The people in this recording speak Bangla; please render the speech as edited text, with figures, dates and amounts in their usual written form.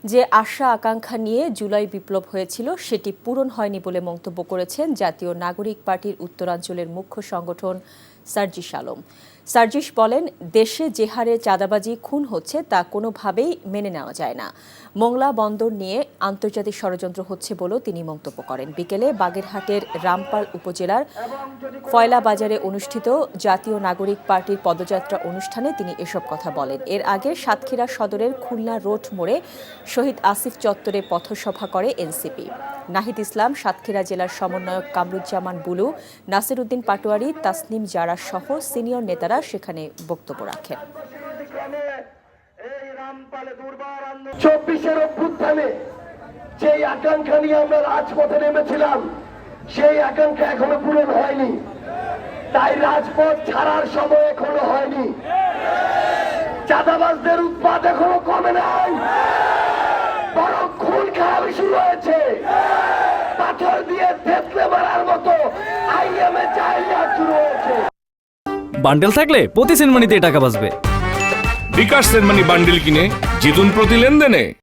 যে আশা আকাঙ্ক্ষা নিয়ে জুলাই বিপ্লব হয়েছিল সেটি পূরণ হয়নি বলে মন্তব্য করেছেন জাতীয় নাগরিক পার্টির উত্তরাঞ্চলের মুখ্য সংগঠন সার্জিস আলম। সার্জিস বলেন, দেশে যে হারে চাঁদাবাজি খুন হচ্ছে তা কোনোভাবেই মেনে নেওয়া যায় না। মোংলা বন্দর নিয়ে আন্তর্জাতিক ষড়যন্ত্র হচ্ছে বলেও তিনি মন্তব্য করেন। বিকেলে বাগেরহাটের রামপাল উপজেলার ফয়লা বাজারে অনুষ্ঠিত জাতীয় নাগরিক পার্টির পদযাত্রা অনুষ্ঠানে তিনি এসব কথা বলেন। এর আগে সাতক্ষীরা সদরের খুলনা রোড মোড়ে শহীদ আসিফ চত্বরে পথসভা করে এনসিপি। নাহিদ ইসলাম, সাতক্ষীরা জেলার সমন্বয়ক কামরুজ্জামান বুলু, নাসির উদ্দিন পাটোয়ারি, তাসনিম জারা সহ সিনিয়র নেতারা সেখানে বক্তব্য রাখেন। 24-এর অভ্যুত্থানে যেই আকাঙ্ক্ষা নিয়ে আমরা রাজপথে নেমেছিলাম সেই আকাঙ্ক্ষা এখনো পূরণ হয়নি, তাই রাজপথ ছাড়ার সময় এখনো হয়নি। চাঁদাবাজদের উৎপাত এখনো কমে নাই, বরং খুন খারাপি শুরু হয়েছে। পাথর দিয়ে থেতলে মারার মতো আইএমএ চাইল্ড শুরু হয়েছে। বান্ডেল থাকলে প্রতি সেনমানিতে টাকা বাঁচবে। বিকাশ সেনমানি বান্ডেল কিনে জিতুন প্রতি লেনদেনে।